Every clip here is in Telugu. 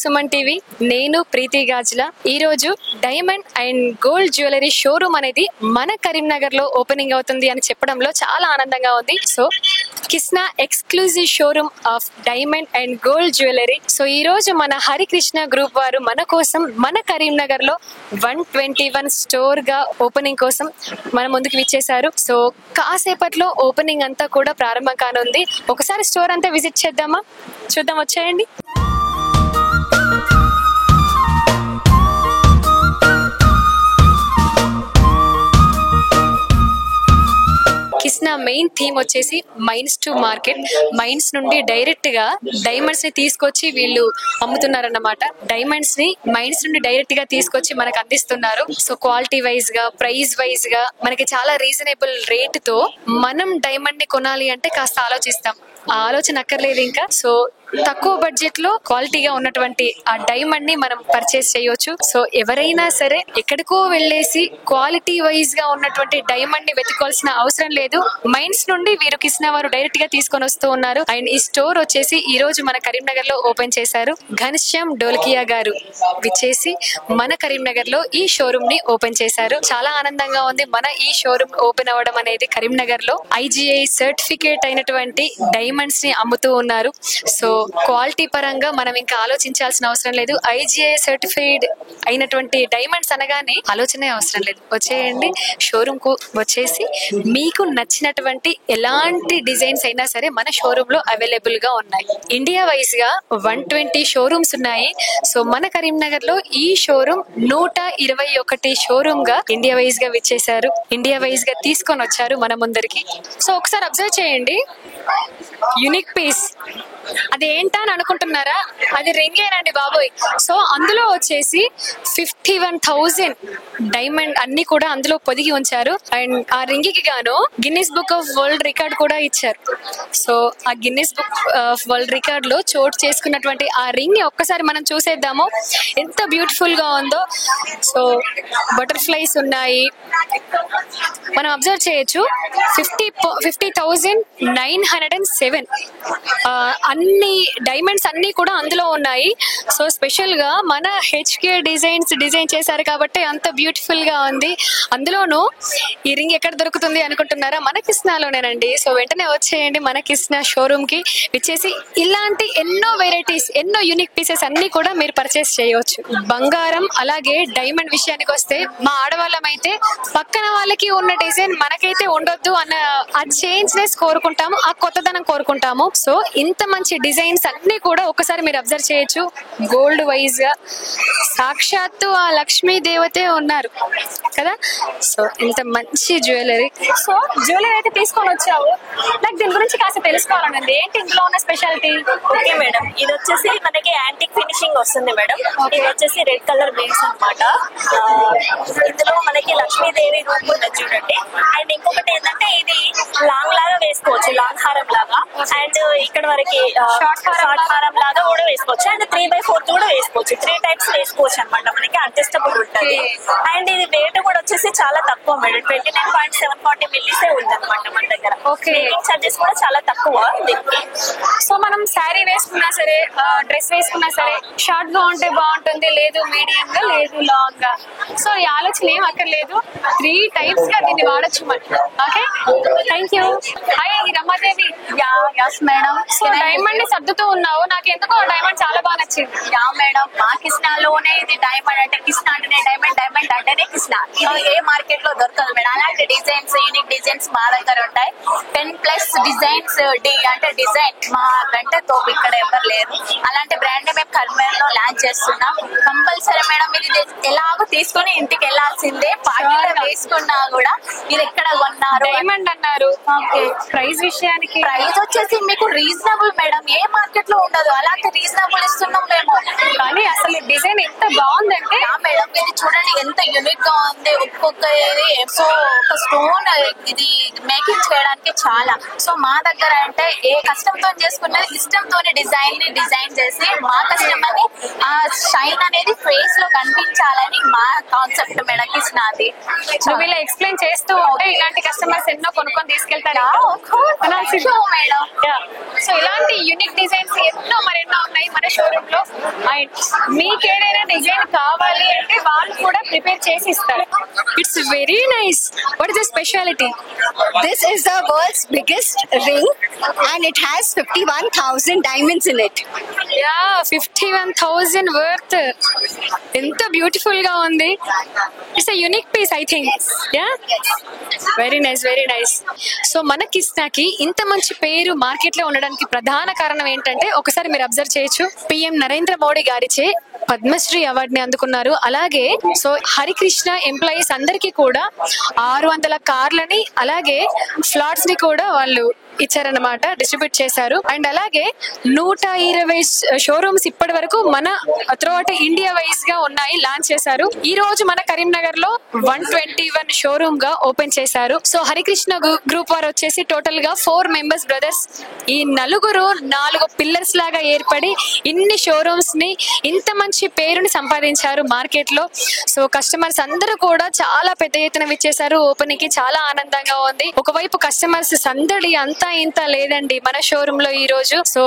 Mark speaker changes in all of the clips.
Speaker 1: సుమన్ టీవీ. నేను ప్రీతి గాజుల. ఈ రోజు diamond and gold jewellery showroom అనేది మన కరీంనగర్ లో ఓపెనింగ్ అవుతుంది అని చెప్పడంలో చాలా ఆనందంగా ఉంది. So Kisna exclusive showroom of diamond and gold jewellery. So ఈ రోజు మన హరికృష్ణ గ్రూప్ వారు మన కోసం మన కరీంనగర్ లో 121 స్టోర్ గా ఓపెనింగ్ కోసం మన ముందుకు విచ్చేశారు. సో కాసేపట్లో ఓపెనింగ్ అంతా కూడా ప్రారంభం కానుంది. ఒకసారి స్టోర్ అంతా విజిట్ చేద్దామా? చూద్దాం, వచ్చేయండి. కిస్నా మెయిన్ థీమ్ వచ్చేసి మైన్స్ టు మార్కెట్. మైన్స్ నుండి డైరెక్ట్ గా డైమండ్స్ ని తీసుకొచ్చి వీళ్ళు అమ్ముతున్నారన్నమాట. డైమండ్స్ ని మైన్స్ నుండి డైరెక్ట్ గా తీసుకొచ్చి మనకు అందిస్తున్నారు. సో క్వాలిటీ వైజ్ గా, ప్రైస్ వైజ్ గా మనకి చాలా రీజనబుల్ రేట్ తో మనం డైమండ్ ని కొనాలి అంటే కాస్త ఆలోచిస్తాం. ఆ ఆలోచన అక్కర్లేదు ఇంకా. సో తక్కువ బడ్జెట్ లో క్వాలిటీగా ఉన్నటువంటి ఆ డైమండ్ ని మనం పర్చేస్ చేయొచ్చు. సో ఎవరైనా సరే ఎక్కడికో వెళ్ళేసి క్వాలిటీ వైజ్ గా ఉన్నటువంటి డైమండ్ ని వెతుకోవాల్సిన అవసరం లేదు. మైన్స్ నుండి వీరు కిస్నా వారు డైరెక్ట్ గా తీసుకొని వస్తూ ఉన్నారు. అండ్ ఈ స్టోర్ వచ్చేసి ఈ రోజు మన కరీంనగర్ లో ఓపెన్ చేశారు. ఘనశ్యామ్ డోల్కియా గారు విచ్చేసి మన కరీంనగర్ లో ఈ షోరూమ్ ని ఓపెన్ చేశారు. చాలా ఆనందంగా ఉంది మన ఈ షోరూమ్ ఓపెన్ అవ్వడం అనేది. కరీంనగర్ లో IGI సర్టిఫికేట్ అయినటువంటి డైమండ్స్ ని అమ్ముతూ ఉన్నారు. సో క్వాలిటీ పరంగా మనం ఇంకా ఆలోచించాల్సిన అవసరం లేదు. IGI సర్టిఫైడ్ అయినటువంటి డైమండ్స్ అనగానే ఆలోచనే అవసరం లేదు. వచ్చేయండి షోరూమ్ కు వచ్చేసి మీకు నచ్చినటువంటి ఎలాంటి డిజైన్స్ అయినా సరే మన షోరూమ్ లో అవైలబుల్ గా ఉన్నాయి. ఇండియా వైజ్ గా 120 షోరూమ్స్ ఉన్నాయి. సో మన కరీంనగర్ లో ఈ షోరూమ్ 121 షోరూమ్ గా ఇండియా వైజ్ గా విచ్చేశారు. ఇండియా వైజ్ గా తీసుకొని వచ్చారు మన ముందరికి. సో ఒకసారి అబ్జర్వ్ చేయండి. యూనిక్ పీస్ అది ఏంటా అని అనుకుంటున్నారా? అది రింగేనండి బాబోయ్. సో అందులో వచ్చేసి 51,000 డైమండ్ అన్ని కూడా అందులో పొదిగి ఉంచారు. అండ్ ఆ రింగ్ కి గాను Guinness book of world record కూడా ఇచ్చారు. సో ఆ Guinness book of world record లో చోటు చేసుకున్నటువంటి ఆ రింగ్ ని ఒక్కసారి మనం చూసేద్దాము. ఎంత బ్యూటిఫుల్ గా ఉందో. సో బటర్ఫ్లైస్ ఉన్నాయి, మనం అబ్జర్వ్ చేయొచ్చు. 50,907 అన్ని డైమండ్స్ అన్ని కూడా అందులో ఉన్నాయి. సో స్పెషల్ గా మన HK డిజైన్ చేశారు కాబట్టి అంత బ్యూటిఫుల్ గా ఉంది. అందులోనూ ఈ రింగ్ ఎక్కడ దొరుకుతుంది అనుకుంటున్నారా? మన కిస్నాలోనేనండి. సో వెంటనే వచ్చేయండి మన కిస్నా షోరూమ్ కి విచ్చేసి ఇలాంటి ఎన్నో వెరైటీస్, ఎన్నో యూనిక్ పీసెస్ అన్ని కూడా మీరు పర్చేస్ చేయవచ్చు. బంగారం అలాగే డైమండ్ విషయానికి వస్తే మా ఆడవాళ్ళం అయితే పక్కన వాళ్ళకి ఉన్న డిజైన్ మనకైతే ఉండొద్దు అన్న ఆ చేంజ్నెస్ కోరుకుంటాము, ఆ కొత్తదనం కోరుకుంటాము. సో ఇంత మంచి డిజైన్స్ అన్ని కూడా ఒకసారి మీరు అబ్జర్వ్ చేయొచ్చు. గోల్డ్ వైజ్ గా సాక్షాత్తు ఆ లక్ష్మీ దేవతే ఉన్నారు కదా. సో ఇంత మంచి జ్యువెలరీ. సో జ్యువెలరీ అయితే తీసుకొని వచ్చావు, నాకు దీని గురించి కాస్త తెలుసుకోవాలనండి. ఏంటి ఇందులో ఉన్న స్పెషాలిటీ?
Speaker 2: ఓకే మేడం, ఇది వచ్చేసి మనకి యాంటిక్ ఫినిషింగ్ వస్తుంది మేడం. ఇది వచ్చేసి రెడ్ కలర్ బేస్ అన్నమాట. ఇందులో మనకి లక్ష్మీదేవి రూపు ఉన్నది చూడండి. అండ్ ఇంకొకటి ఏంటంటే ఇది లాంగ్ లాగా వేసుకోవచ్చు, లాంగ్ హారం లాగా. అండ్ ఇక్కడ వరకు షార్ట్ హారం లాగా కూడా వేసుకోవచ్చు. అండ్ 3/4 కూడా వేసుకోవచ్చు. 3 టైప్స్ వేసుకోవచ్చు అనమాట. మనకి అడ్జస్టబుల్ ఉంటుంది. అండ్ ఇది వెయిట్ కూడా వచ్చేసి చాలా తక్కువ మేడం. 29.740 మిల్లీసే ఉంది అనమాట మన దగ్గర. మేకింగ్ చార్జెస్ కూడా చాలా తక్కువ దీనికి.
Speaker 1: సో మనం శారీ వేసుకున్నా సరే, డ్రెస్ వేసుకున్నా సరే, షార్ట్ గా ఉంటే బాగుంటుంది, లేదు మీడియం గా, లేదు లాంగ్ గా. సో ఈ ఆలోచన ఏం అక్కర్లేదు. 3 టైప్స్ గా దీన్ని వాడచ్చు మనం. Okay, thank you. Hi Ramadevi.
Speaker 2: Yes madam.
Speaker 1: So diamond ని సర్దుతూ ఉన్నావు, నాకు ఎందుకో డైమండ్ చాలా బాగా నచ్చింది.
Speaker 2: యా మేడం, మా కిస్నాలోనే ఇది డైమండ్ అంటే కిస్నా అంటేనే డైమండ్, డైమండ్ అంటేనే కిస్నా. ఇది ఏ మార్కెట్ లో దొరకదు మేడం. అలాంటి డిజైన్స్, యూనిక్ డిజైన్స్ మా దగ్గర ఉంటాయి. 10+ డిజైన్స్. అంటే డిజైన్ మా కంటే తోపు ఇక్కడ ఎవరు లేరు. అలాంటి బ్రాండ్ మేము కరీంనగర్ లో లాంచ్ చేస్తున్నాం. కంపల్సరీ మేడం ఇది ఎలాగో తీసుకొని ఇంటికి వెళ్లాల్సిందే. పార్టీలో వేసుకున్నా కూడా ఇది ఎక్కడ కొన్నారు?
Speaker 1: డైమండ్ అన్నారు. ప్రైస్ విషయానికి
Speaker 2: ప్రైస్ వచ్చేసి మీకు రీజనబుల్ మేడం. ఏ మార్కెట్ లో ఉండదు అలాంటి రీజనబుల్ ఇస్తున్నాం మేము.
Speaker 1: కానీ అసలు డిజైన్ ఎంత బాగుందంటే
Speaker 2: మేడం ఇది చూడండి ఎంత
Speaker 3: యూనిక్ గా ఉంది. ఒక్కొక్కది సో ఒక స్టోన్ ఇది మేకింగ్ చేయడానికి చాలా. సో మా దగ్గర అంటే ఏ కష్టంతో చేసుకున్నది ఇష్టంతోనే డిజైన్ చేసి మా కస్టమర్ ని ఆ షైన్ అనేది ఫేస్ లో కనిపించాలని మా కాన్సెప్ట్ మేడం కృష్ణాది.
Speaker 1: నువ్వు ఇలా ఎక్స్ప్లెయిన్ చేస్తూ ఉంటే ఇలాంటి కస్టమర్స్ ఎన్నో కొనుక్కొని తీసుకెళ్తారా
Speaker 3: మేడం.
Speaker 1: సో ఇలాంటి యూనిక్ డిజైన్స్ ఎన్నో మరెన్నో ఉన్నాయి మన షోరూమ్ లో. అండ్ మీకు ఏదైనా డిజైన్ కావాలి అంటే వాళ్ళు కూడా ప్రిపేర్ చేసి ఇస్తారు. It's very nice. What is the speciality?
Speaker 4: This is the world's biggest ring and it has 51,000 diamonds in it.
Speaker 1: Yeah 51,000 worth. ఎంత బ్యూటిఫుల్ గా ఉంది. It's a unique peace I think. Yeah very nice, very nice. So మన కిస్నాకి ఇంత మంచి పేరు మార్కెట్ లో ఉండడానికి ప్రధాన కారణం ఏంటంటే ఒకసారి మీరు అబ్జర్వ్ చేయొచ్చు. పిఎం నరేంద్ర మోడీ గారిచే పద్మశ్రీ అవార్డుని అందుకున్నారు. అలాగే సో హరికృష్ణ ఎంప్లాయీస్ అందరికీ కూడా 600 కార్లని అలాగే ఫ్లాట్స్ ని కూడా వాళ్ళు ఇచ్చారన్నమాట, డిస్ట్రిబ్యూట్ చేశారు. అండ్ అలాగే 120 షోరూమ్స్ ఇప్పటి వరకు మన త్రూఅవుట్ ఇండియా వైజ్ గా ఉన్నాయి, లాంచ్ చేశారు. ఈ రోజు మన కరీంనగర్ లో 121 షోరూమ్ గా ఓపెన్ చేశారు. సో హరికృష్ణ గ్రూప్ వారు వచ్చేసి టోటల్ గా 4 మెంబర్స్ బ్రదర్స్. ఈ నలుగురు 4 పిల్లర్స్ లాగా ఏర్పడి ఇన్ని షోరూమ్స్ ని ఇంత మంచి పేరుని సంపాదించారు మార్కెట్ లో. సో కస్టమర్స్ అందరూ కూడా చాలా పెద్ద ఎత్తున విచ్చేశారు. ఓపెనింగ్ కి చాలా ఆనందంగా ఉంది. ఒకవైపు కస్టమర్స్ సందడి అంతా ఇంత లేదండి మన షోరూమ్ లో ఈ రోజు. సో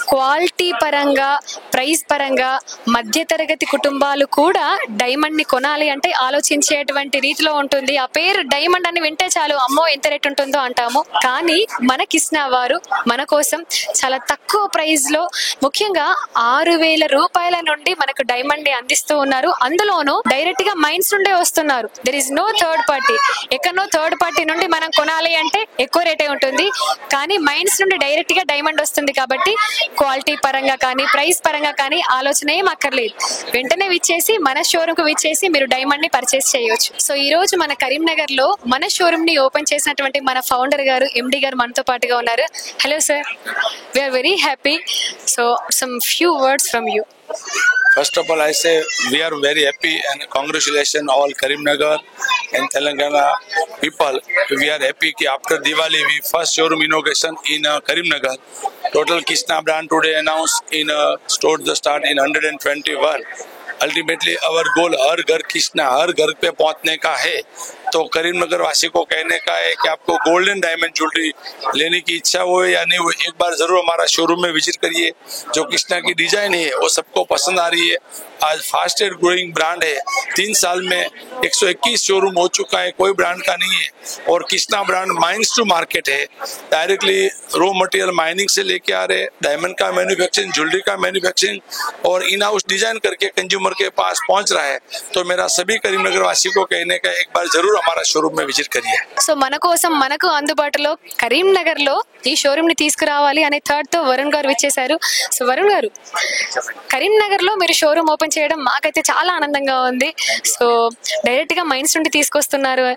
Speaker 1: క్వాలిటీ పరంగా, ప్రైస్ పరంగా మధ్య తరగతి కుటుంబాలు కూడా డైమండ్ ని కొనాలి అంటే ఆలోచించేటువంటి రీతిలో ఉంటుంది. ఆ పేరు డైమండ్ అని వింటే చాలు అమ్మో ఎంత రేట్ ఉంటుందో అంటాము. కానీ మన కిస్నా వారు మన కోసం చాలా తక్కువ ప్రైస్ లో ముఖ్యంగా 6,000 రూపాయల నుండి మనకు డైమండ్ ని అందిస్తూ ఉన్నారు. అందులోనూ డైరెక్ట్ గా మైన్స్ నుండే వస్తున్నారు. There is no third party. ఎక్కడనో థర్డ్ పార్టీ నుండి మనం కొనాలి అంటే ఎక్కువ రేటే ఉంటుంది. కానీ మైన్స్ నుండి డైరెక్ట్ గా డైమండ్ వస్తుంది కాబట్టి క్వాలిటీ పరంగా కానీ ప్రైస్ పరంగా కానీ ఆలోచన ఏం అక్కర్లేదు. వెంటనే విచ్చేసి మన షోరూమ్ కు విచ్చేసి మీరు డైమండ్ ని పర్చేస్ చేయవచ్చు. సో ఈ రోజు మన కరీంనగర్ లో మన షోరూమ్ ని ఓపెన్ చేసినటువంటి మన ఫౌండర్ గారు, ఎండి గారు మనతో పాటుగా ఉన్నారు. Hello sir, we're very happy. So some few words from you.
Speaker 5: First of all, I say we are very happy and congratulations all Karimnagar and Telangana people. We are happy that after Diwali we first showroom inauguration in Karimnagar. Total Kishna brand today announced in store the start in 121. Ultimately our goal हर घर कृष्णा हर घर पे पहुंचने का है. तो करीमनगर वासी को कहने का है कि आपको गोल्डन डायमंड ज्वेलरी लेने की इच्छा हो या नहीं हो, एक बार जरूर हमारा शोरूम में विजिट करिए. जो कृष्णा की डिजाइन है वो सबको पसंद आ रही है. आज फास्टेस्ट ग्रोइंग ब्रांड है. 3 साल में 121 शोरूम हो चुका है, कोई ब्रांड का नहीं है. और Krishna brand mines to market है. डायरेक्टली रॉ मटेरियल माइनिंग से लेके आ रहे, डायमंड का मैन्युफैक्चरिंग, ज्वेलरी का मैन्युफैक्चरिंग और इन हाउस डिजाइन करके कंज्यूमर के पास पहुंच रहा है. तो मेरा सभी करीमनगर वासी को कहने का एक बार जरूर हमारा शोरूम में विजिट करिए.
Speaker 1: సో మన కోసం మనకు అందుబాటులో కరీంనగర్ లో ఈ షోరూమ్ ని తీసుకురావాలి అనే థాట్ తో వరుణ్ గారు విచ్చేశారు. సో వరుణ్ గారు, కరీంనగర్ లో మీరు షోరూమ్ ఓపెన్ చేయడం మాకైతే చాలా ఆనందంగా ఉంది. సో డైరెక్ట్ గా మైన్స్ నుండి తీసుకొస్తున్నారు.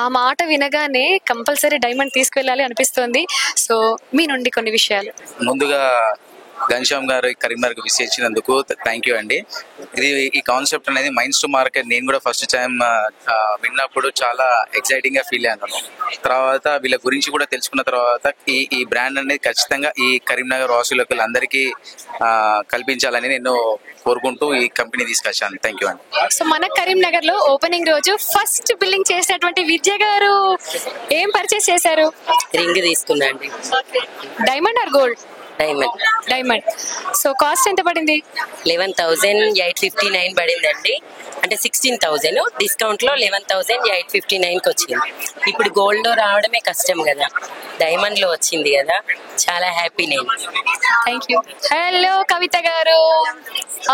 Speaker 1: ఆ మాట వినగానే కంపల్సరీ డైమండ్ తీసుకువెళ్ళాలి అనిపిస్తోంది. సో మీ నుండి కొన్ని విషయాలు.
Speaker 6: ముందుగా ఘనశ్యామ్ గారు కరీంనగర్ విసిట్ ఇచ్చినందుకు థ్యాంక్ యూ అండి. ఇది ఈ కాన్సెప్ట్ అనేది మైన్స్ టు మార్కెట్ నేను కూడా ఫస్ట్ టైం విన్నప్పుడు చాలా ఎక్సైటింగ్ గా ఫీల్ అయ్యాను. తర్వాత వీళ్ళ గురించి కూడా తెలుసుకున్న తర్వాత ఈ బ్రాండ్ అనేది ఖచ్చితంగా ఈ కరీంనగర్ వాసులకు అందరికీ కల్పించాలని నేను కోరుకుంటూ ఈ కంపెనీ తీసుకొచ్చాను. థ్యాంక్ యూ అండి.
Speaker 1: సో మన కరీంనగర్ లో ఓపెనింగ్ రోజు ఫస్ట్ బిల్లింగ్ చేసినటువంటి విద్య గారు ఏం పర్చేస్ చేశారు?
Speaker 7: రింగ్ తీసుకున్నా అండి.
Speaker 1: Diamond are gold? Diamond. So cost ఎంత పడింది?
Speaker 7: 11,859 పడిందండి. అంటే 16,000 డిస్కౌంట్ లో 11,859కి వచ్చింది. ఇప్పుడు గోల్డ్ లో రావడమే కష్టం కదా, డైమండ్ లో వచ్చింది కదా, చాలా హ్యాపీ నేను.
Speaker 1: Thank you. హలో కవిత గారు.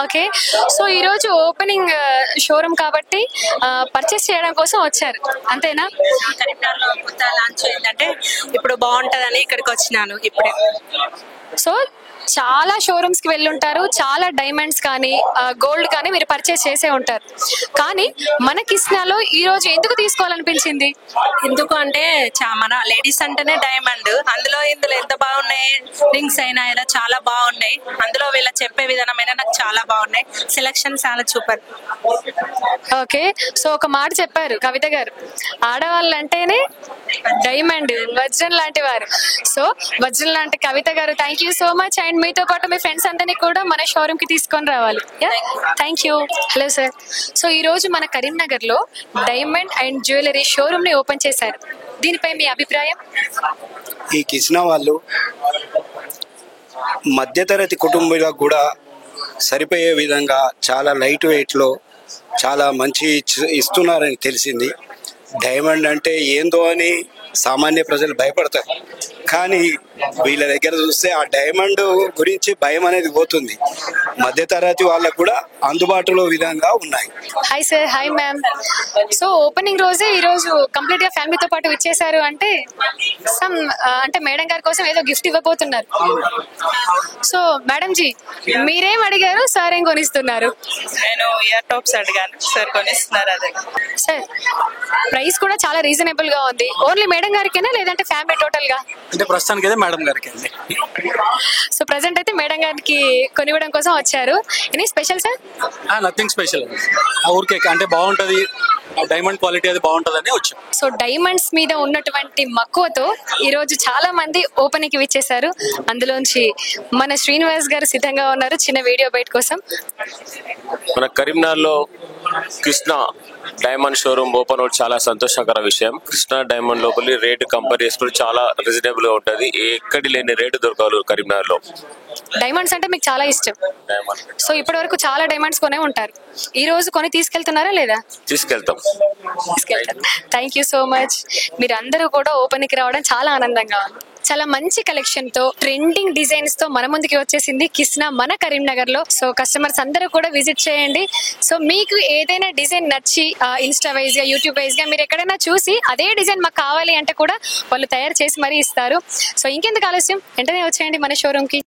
Speaker 1: ఓకే, సో ఈ రోజు ఓపెనింగ్ షోరూమ్ కాబట్టి పర్చేస్ చేయడం కోసం వచ్చారు అంతేనా?
Speaker 8: కరీంనగర్లో కొత్త లాంచ్ అయిందంటే ఇప్పుడు బాగుంటదని ఇక్కడికి వచ్చినాను ఇప్పుడే.
Speaker 1: సో చాలా షోరూమ్స్ కి వెళ్ళుంటారు, చాలా డైమండ్స్ కానీ గోల్డ్ కానీ మీరు పర్చేస్ చేసే ఉంటారు. కానీ మన కిస్నాలో ఈ రోజు ఎందుకు తీసుకోవాలనిపించింది?
Speaker 8: ఎందుకు అంటే మన లేడీస్ అంటేనే డైమండ్, ఇందులో ఎంత బాగున్నాయి, రింగ్స్ అయినా ఇలా చాలా బాగున్నాయి. అందులో వీళ్ళ చెప్పే విధానమైన నాకు చాలా బాగున్నాయి. సెలెక్షన్ చాలా సూపర్.
Speaker 1: ఓకే, సో ఒక మాట చెప్పారు కవిత గారు, ఆడవాళ్ళు అంటేనే డైమండ్, వజ్రం లాంటి వారు. సో వజ్రం లాంటి కవిత గారు, thank you so much. And మీతో పాటు మీ ఫ్రెండ్స్ అందరినీ కూడా మన షోరూమ్ కి తీసుకొని రావాలి. Thank you. Hello sir, so ఈ రోజు మన కరీంనగర్ లో డైమండ్ అండ్ జ్యువెలరీ షోరూమ్ ని ఓపెన్ చేశారు. దీనిపై మీ అభిప్రాయం?
Speaker 9: ఈ కిస్నా వాళ్ళు మధ్యతరగతి కుటుంబాలకు కూడా సరిపోయే విధంగా చాలా లైట్ వెయిట్లో చాలా మంచి ఇస్తున్నారని తెలిసింది. డైమండ్ అంటే ఏందో అని సామాన్య ప్రజలు భయపడతారు, కానీ వీళ్ళ దగ్గర చూస్తే ఆ డైమండ్ గురించి భయం అనేది పోతుంది. మధ్యతరగతి వాళ్ళకు కూడా అందుబాటులో విధంగా ఉన్నాయి.
Speaker 1: Hi sir. Hi ma'am. So opening రోజే ఈ రోజు కంప్లీట్ గా ఫ్యామిలీతో పాటు ఇచ్చేసారు అంటే అంటే మేడం గారి కోసం ఏదో గిఫ్ట్ ఇవ్వబోతున్నారు. సో మేడం జీ, మీరేం అడిగారు, సార్ ఏం కొనిస్తున్నారు?
Speaker 8: నేను ఇయర్ టాప్స్ అడిగాను, సార్ కొనిస్తున్నారు. అదే
Speaker 1: సార్, ప్రైస్ కూడా చాలా రీజనబుల్ గా ఉంది. ఓన్లీ మేడం గారికేనా లేదంటే ఫ్యామిలీ టోటల్ గా?
Speaker 10: అంటే ప్రస్తుతానికి అయితే మేడం గారికి.
Speaker 1: సో ప్రెసెంట్ అయితే మేడం గారికి కొనివ్వడం కోసం వచ్చారు. Any special sir?
Speaker 10: Nothing special, ఊరికే అంటే బాగుంటది, డైమండ్ క్వాలిటీ అది బాగుంటదని వచ్చాం.
Speaker 1: సో డైమండ్స్ మీద ఉన్నటువంటి మక్కువతో ఈ రోజు చాలా మంది ఓపెనింగ్ కి విచ్చేశారు. అందులోంచి మన శ్రీనివాస్ గారు సిద్ధంగా ఉన్నారు చిన్న వీడియో బయట కోసం.
Speaker 11: మన కరీంనగర్ లో కృష్ణ డైమండ్ షోరూమ్ ఓపెన్ అవడం చాలా సంతోషకర విషయం. కృష్ణ డైమండ్ లోపలి రేటు కంపేర్ చేసుకుంటే చాలా రీజనబుల్ గా ఉంటది. ఎక్కడి లేని రేటు దొరకాలి కరీంనగర్ లో.
Speaker 1: డైమండ్స్ అంటే మీకు చాలా ఇష్టం. సో ఇప్పటి వరకు చాలా డైమండ్స్ కొనే ఉంటారు. ఈ రోజు కొని తీసుకెళ్తున్నారా లేదా?
Speaker 11: తీసుకెళ్తాం.
Speaker 1: Thank you so much. మీరు అందరూ కూడా ఓపెన్ కి రావడం చాలా ఆనందంగా ఉంది. చాలా మంచి కలెక్షన్ తో, ట్రెండింగ్ డిజైన్స్ తో మన ముందుకి వచ్చేసింది కిస్నా మన కరీంనగర్ లో. సో కస్టమర్స్ అందరూ కూడా విజిట్ చేయండి. సో మీకు ఏదైనా డిజైన్ నచ్చి ఇన్స్టా వైజ్ గా, యూట్యూబ్ వైజ్ గా మీరు ఎక్కడైనా చూసి అదే డిజైన్ మాకు కావాలి అంటే కూడా వాళ్ళు తయారు చేసి మరీ ఇస్తారు. సో ఇంకెందుకు ఆలస్యం, వెంటనే వచ్చేయండి మన షోరూమ్ కి.